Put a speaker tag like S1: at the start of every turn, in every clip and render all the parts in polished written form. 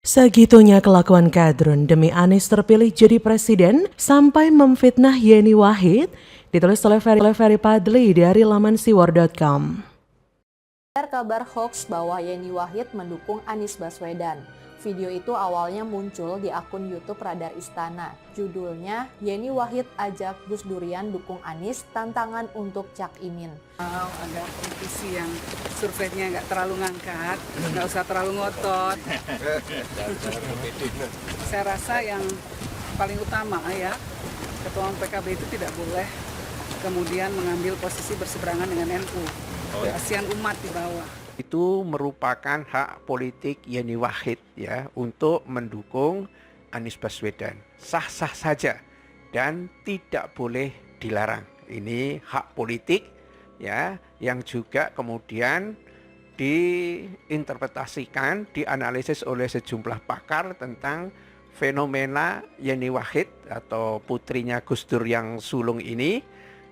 S1: Segitunya kelakuan Kadrun demi Anies terpilih jadi presiden sampai memfitnah Yeni Wahid, ditulis oleh Ferry Padli dari laman siwar.com.
S2: Kabar hoax bahwa Yeni Wahid mendukung Anies Baswedan. Video itu awalnya muncul di akun YouTube Radar Istana. Judulnya, Yeni Wahid ajak Gus Durian dukung Anies, tantangan untuk Cak Imin.
S3: Ada politisi yang surveinya nggak terlalu ngangkat, nggak usah terlalu ngotot. Saya rasa yang paling utama ya, Ketua Umum PKB itu tidak boleh kemudian mengambil posisi berseberangan dengan NU. Kasihan umat di bawah.
S4: Itu merupakan hak politik Yeni Wahid ya untuk mendukung Anies Baswedan. Sah-sah saja dan tidak boleh dilarang. Ini hak politik ya yang juga kemudian diinterpretasikan, dianalisis oleh sejumlah pakar tentang fenomena Yeni Wahid atau putrinya Gus Dur yang sulung ini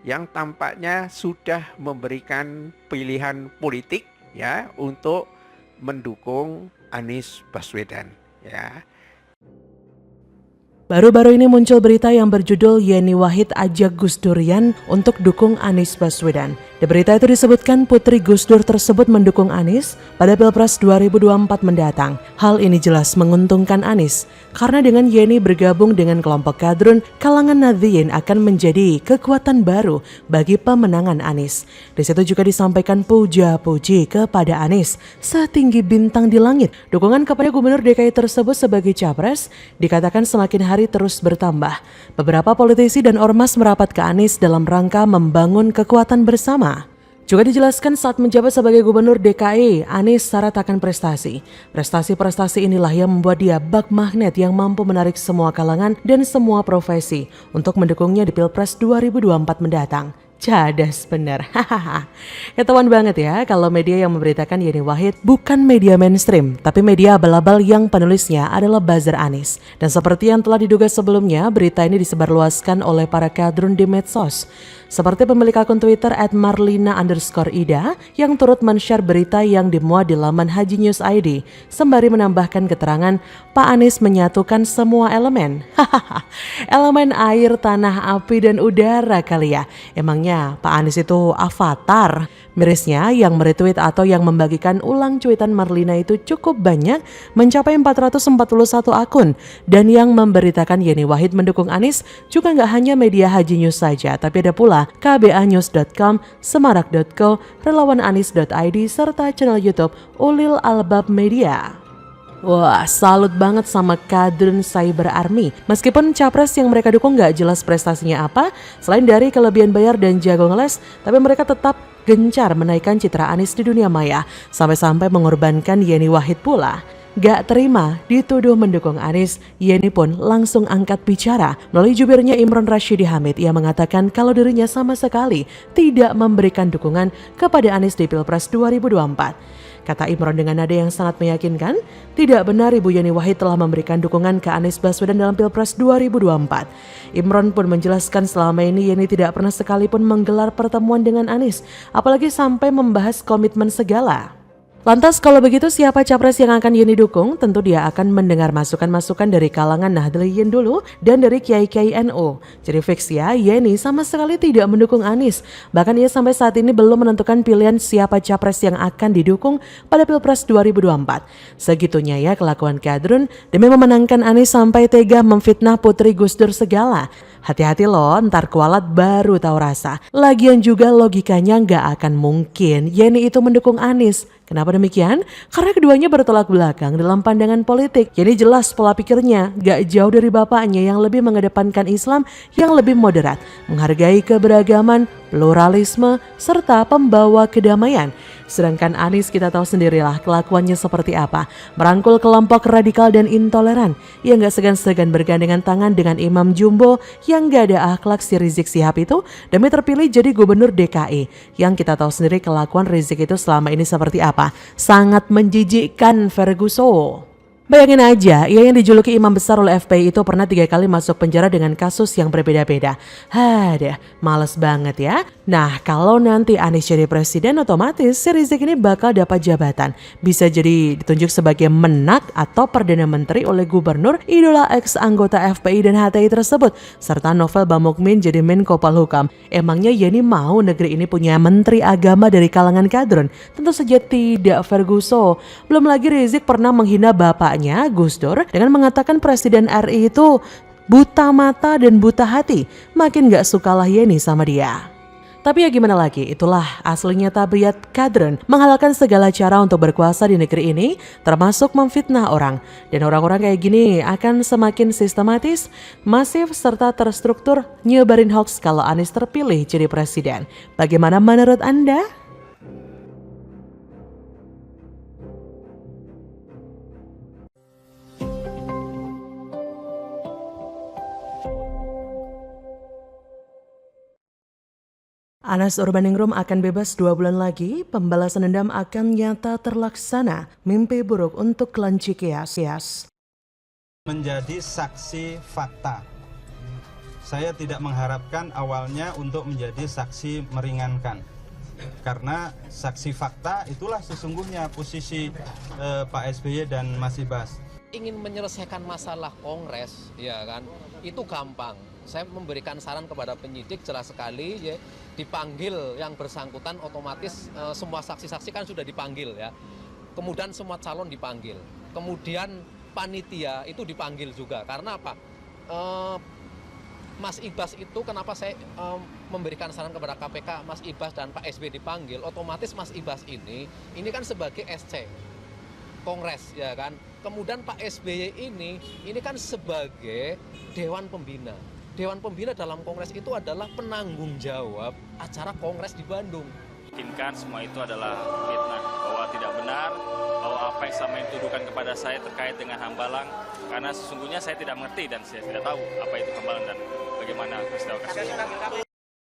S4: yang tampaknya sudah memberikan pilihan politik ya untuk mendukung Anies Baswedan ya.
S1: Baru-baru ini muncul berita yang berjudul Yeni Wahid ajak Gus Durian untuk dukung Anies Baswedan. Di berita itu disebutkan putri Gus Dur tersebut mendukung Anies pada Pilpres 2024 mendatang. Hal ini jelas menguntungkan Anies karena dengan Yeni bergabung dengan kelompok Kadrun, kalangan Nahdliyin akan menjadi kekuatan baru bagi pemenangan Anies. Di situ juga disampaikan puja-puji kepada Anies setinggi bintang di langit. Dukungan kepada Gubernur DKI tersebut sebagai capres dikatakan semakin hari terus bertambah. Beberapa politisi dan ormas merapat ke Anies dalam rangka membangun kekuatan bersama. Juga dijelaskan saat menjabat sebagai Gubernur DKI, Anies syarat akan prestasi. Prestasi-prestasi inilah yang membuat dia bak magnet yang mampu menarik semua kalangan dan semua profesi untuk mendukungnya di Pilpres 2024 mendatang. Cadas bener. Ketahuan banget ya kalau media yang memberitakan Yeni Wahid bukan media mainstream, tapi media abal-abal yang penulisnya adalah buzzer Anies. Dan seperti yang telah diduga sebelumnya, berita ini disebarluaskan oleh para kadrun di medsos. Seperti pemilik akun Twitter @marlina_ida yang turut men-share berita yang dimuat di laman Haji News ID sembari menambahkan keterangan Pak Anies menyatukan semua elemen. Elemen air, tanah, api, dan udara kali ya. Emangnya Pak Anies itu avatar? Mirisnya yang meretweet atau yang membagikan ulang cuitan Marlina itu cukup banyak, mencapai 441 akun. Dan yang memberitakan Yeni Wahid mendukung Anies juga nggak hanya media Haji News saja, tapi ada pula kbanews.com, semarak.co, relawananis.id, serta channel YouTube Ulil Albab Media. Wah, salut banget sama kadrun Cyber Army. Meskipun capres yang mereka dukung gak jelas prestasinya apa, selain dari kelebihan bayar dan jago ngeles, tapi mereka tetap gencar menaikkan citra Anies di dunia maya, sampai-sampai mengorbankan Yeni Wahid pula. Gak terima dituduh mendukung Anies, Yeni pun langsung angkat bicara. Melalui jubirnya Imron Rashidi Hamid, ia mengatakan kalau dirinya sama sekali tidak memberikan dukungan kepada Anies di Pilpres 2024. Kata Imron dengan nada yang sangat meyakinkan, tidak benar Ibu Yeni Wahid telah memberikan dukungan ke Anies Baswedan dalam Pilpres 2024. Imron pun menjelaskan selama ini Yeni tidak pernah sekalipun menggelar pertemuan dengan Anies, apalagi sampai membahas komitmen segala. Lantas kalau begitu siapa capres yang akan Yeni dukung? Tentu dia akan mendengar masukan-masukan dari kalangan Nahdliyin dulu dan dari kiai-kiai NU. Jadi fix ya, Yeni sama sekali tidak mendukung Anies. Bahkan ia sampai saat ini belum menentukan pilihan siapa capres yang akan didukung pada Pilpres 2024. Segitunya ya kelakuan kadrun demi memenangkan Anies sampai tega memfitnah putri Gus Dur segala. Hati-hati loh, ntar kualat baru tahu rasa. Lagian juga logikanya nggak akan mungkin Yeni itu mendukung Anies. Kenapa demikian? Karena keduanya bertolak belakang dalam pandangan politik. Yeni jelas pola pikirnya gak jauh dari bapaknya yang lebih mengedepankan Islam yang lebih moderat, menghargai keberagaman, pluralisme, serta pembawa kedamaian. Sedangkan Anies kita tahu sendirilah kelakuannya seperti apa. Merangkul kelompok radikal dan intoleran. Ia gak segan-segan bergandengan tangan dengan Imam Jumbo yang gak ada akhlak si Rizik Syihab itu demi terpilih jadi gubernur DKI. Yang kita tahu sendiri kelakuan Rizik itu selama ini seperti apa. Sangat menjijikkan Ferguson. Bayangin aja, ia yang dijuluki imam besar oleh FPI itu pernah 3 kali masuk penjara dengan kasus yang berbeda-beda. Hadah, males banget ya. Nah, kalau nanti Anies jadi presiden, otomatis si Rizik ini bakal dapat jabatan. Bisa jadi ditunjuk sebagai menak atau perdana menteri oleh gubernur idola ex anggota FPI dan HTI tersebut. Serta Novel Bamukmin jadi Menko Polhukam. Emangnya Yeni mau negeri ini punya menteri agama dari kalangan kadrun? Tentu saja tidak, Ferguso. Belum lagi Rizik pernah menghina bapak Gus Dur dengan mengatakan Presiden RI itu buta mata dan buta hati. Makin gak sukalah Yeni sama dia. Tapi ya gimana lagi, itulah aslinya tabiat kadrun, menghalalkan segala cara untuk berkuasa di negeri ini, termasuk memfitnah orang. Dan orang-orang kayak gini akan semakin sistematis, masif, serta terstruktur nyebarin hoax kalau Anies terpilih jadi presiden. Bagaimana menurut Anda? Anas Urbaningrum akan bebas 2 bulan lagi, pembalasan dendam akan nyata terlaksana, mimpi buruk untuk klan Cikeas.
S5: Menjadi saksi fakta. Saya tidak mengharapkan awalnya untuk menjadi saksi meringankan. Karena saksi fakta itulah sesungguhnya posisi Pak SBY dan Mas Ibas.
S6: Ingin menyelesaikan masalah Kongres, ya kan, itu gampang. Saya memberikan saran kepada penyidik jelas sekali, ya, dipanggil yang bersangkutan otomatis semua saksi-saksi kan sudah dipanggil ya. Kemudian semua calon dipanggil. Kemudian panitia itu dipanggil juga. Karena apa? Mas Ibas itu kenapa saya memberikan saran kepada KPK, Mas Ibas dan Pak SBY dipanggil, otomatis Mas Ibas ini kan sebagai SC Kongres ya kan. Kemudian Pak SBY ini kan sebagai Dewan Pembina. Dewan Pembina dalam Kongres itu adalah penanggung jawab acara Kongres di Bandung.
S7: Yakinkan semua itu adalah fitnah, bahwa tidak benar, bahwa apa yang selama ini dituduhkan kepada saya terkait dengan Hambalang, karena sesungguhnya saya tidak mengerti dan saya tidak tahu apa itu Hambalang dan bagaimana peristiwa kasusnya.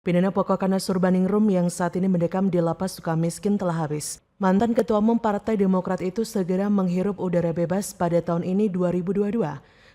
S1: Pidana pokok Anas Urbaningrum yang saat ini mendekam di Lapas Sukamiskin telah habis. Mantan Ketua Umum Partai Demokrat itu segera menghirup udara bebas pada tahun ini 2022.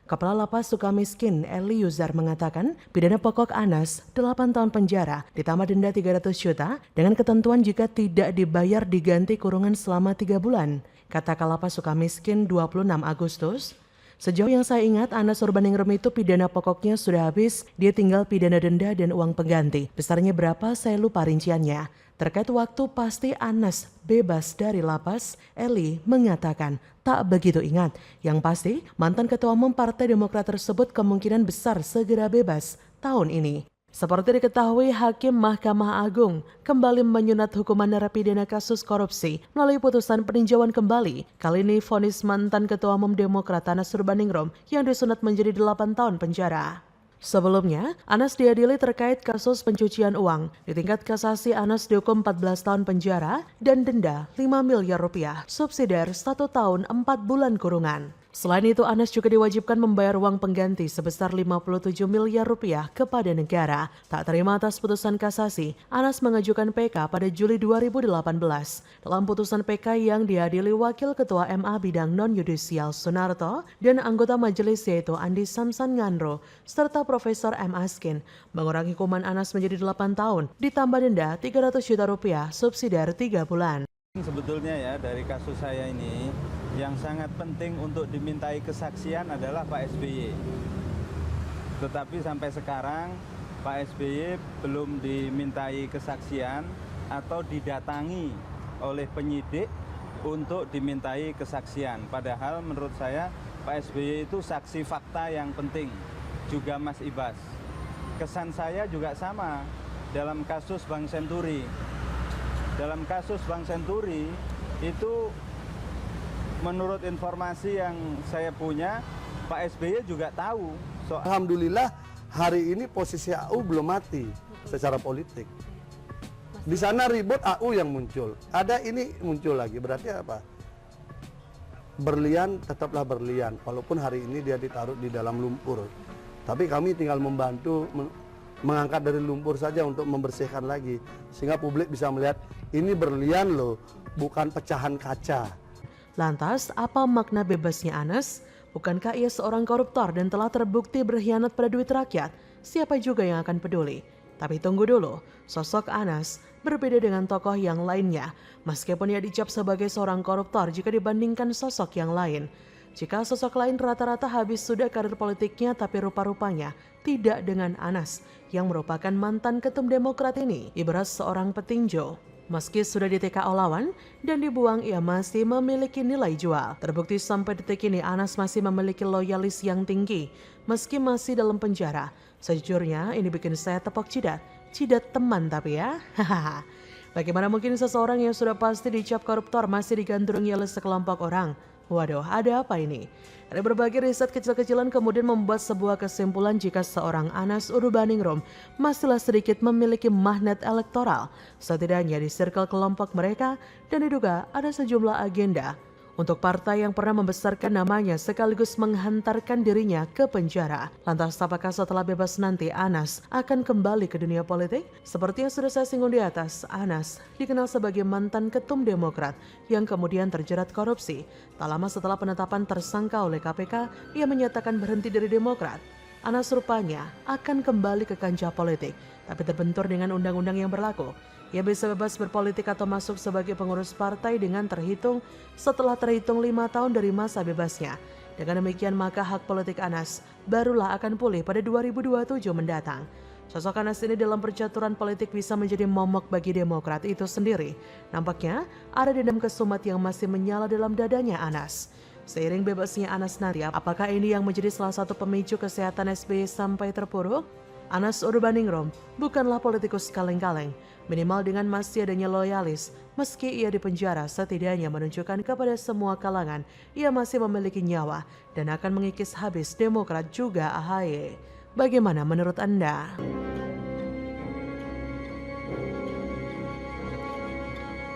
S1: Kepala Lapas Sukamiskin Eli Yuzar mengatakan pidana pokok Anas 8 tahun penjara ditambah denda 300 juta dengan ketentuan jika tidak dibayar diganti kurungan selama 3 bulan. Kata Kalapas Sukamiskin 26 Agustus, sejauh yang saya ingat Anas Urbaningrum itu pidana pokoknya sudah habis, dia tinggal pidana denda dan uang pengganti. Besarnya berapa saya lupa rinciannya. Terkait waktu pasti Anas bebas dari lapas, Eli mengatakan tak begitu ingat. Yang pasti mantan Ketua Umum Partai Demokrat tersebut kemungkinan besar segera bebas tahun ini. Seperti diketahui, Hakim Mahkamah Agung kembali menyunat hukuman narapidana kasus korupsi melalui putusan peninjauan kembali. Kali ini vonis mantan Ketua Umum Demokrat Anas Urbaningrum yang disunat menjadi 8 tahun penjara. Sebelumnya, Anas diadili terkait kasus pencucian uang. Di tingkat kasasi, Anas dihukum 14 tahun penjara dan denda 5 miliar rupiah, subsidiar 1 tahun 4 bulan kurungan. Selain itu, Anas juga diwajibkan membayar uang pengganti sebesar 57 miliar rupiah kepada negara. Tak terima atas putusan kasasi, Anas mengajukan PK pada Juli 2018. Dalam putusan PK yang dihadiri Wakil Ketua MA Bidang Non-Yudisial Sunarto dan anggota majelis yaitu Andi Samsan Ngandro, serta Profesor M. Askin, mengurangi hukuman Anas menjadi 8 tahun, ditambah denda 300 juta rupiah, subsidiar 3 bulan.
S5: Sebetulnya ya dari kasus saya ini yang sangat penting untuk dimintai kesaksian adalah Pak SBY. Tetapi sampai sekarang Pak SBY belum dimintai kesaksian atau didatangi oleh penyidik untuk dimintai kesaksian. Padahal menurut saya Pak SBY itu saksi fakta yang penting, juga Mas Ibas. Kesan saya juga sama dalam kasus Bank Senturi. Dalam kasus Bank Senturi itu menurut informasi yang saya punya, Pak SBY juga tahu.
S8: Alhamdulillah hari ini posisi AU belum mati secara politik. Di sana ribut AU yang muncul. Ada ini muncul lagi, berarti apa? Berlian tetaplah berlian, walaupun hari ini dia ditaruh di dalam lumpur. Tapi kami tinggal membantu mengangkat dari lumpur saja untuk membersihkan lagi. Sehingga publik bisa melihat ini berlian loh, bukan pecahan kaca.
S1: Lantas, apa makna bebasnya Anas? Bukankah ia seorang koruptor dan telah terbukti berkhianat pada duit rakyat? Siapa juga yang akan peduli? Tapi tunggu dulu, sosok Anas berbeda dengan tokoh yang lainnya, meskipun ia dicap sebagai seorang koruptor jika dibandingkan sosok yang lain. Jika sosok lain rata-rata habis sudah karir politiknya, tapi rupa-rupanya tidak dengan Anas, yang merupakan mantan ketum Demokrat ini, ibarat seorang petinju. Meski sudah di TKO lawan dan dibuang, ia masih memiliki nilai jual. Terbukti sampai detik ini Anas masih memiliki loyalis yang tinggi, meski masih dalam penjara. Sejujurnya ini bikin saya tepok cidat teman tapi ya. Hahaha. Bagaimana mungkin seseorang yang sudah pasti dicap koruptor masih digandrungi oleh sekelompok orang? Waduh, ada apa ini? Ada berbagai riset kecil-kecilan kemudian membuat sebuah kesimpulan jika seorang Anas Urbaningrum masihlah sedikit memiliki magnet elektoral, setidaknya di circle kelompok mereka, dan diduga ada sejumlah agenda untuk partai yang pernah membesarkan namanya sekaligus menghantarkan dirinya ke penjara. Lantas apakah setelah bebas nanti Anas akan kembali ke dunia politik? Seperti yang sudah saya singgung di atas, Anas dikenal sebagai mantan ketum Demokrat yang kemudian terjerat korupsi. Tak lama setelah penetapan tersangka oleh KPK, ia menyatakan berhenti dari Demokrat. Anas rupanya akan kembali ke kancah politik, tapi terbentur dengan undang-undang yang berlaku. Ia bisa bebas berpolitik atau masuk sebagai pengurus partai dengan setelah terhitung 5 tahun dari masa bebasnya. Dengan demikian maka hak politik Anas barulah akan pulih pada 2027 mendatang. Sosok Anas ini dalam percaturan politik bisa menjadi momok bagi Demokrat itu sendiri. Nampaknya ada dendam kesumat yang masih menyala dalam dadanya Anas. Seiring bebasnya Anas nanti, apakah ini yang menjadi salah satu pemicu kesehatan SBY sampai terpuruk? Anas Urbaningrum bukanlah politikus kaleng-kaleng, minimal dengan masih adanya loyalis. Meski ia dipenjara, setidaknya menunjukkan kepada semua kalangan ia masih memiliki nyawa dan akan mengikis habis Demokrat juga AHY. Bagaimana menurut Anda?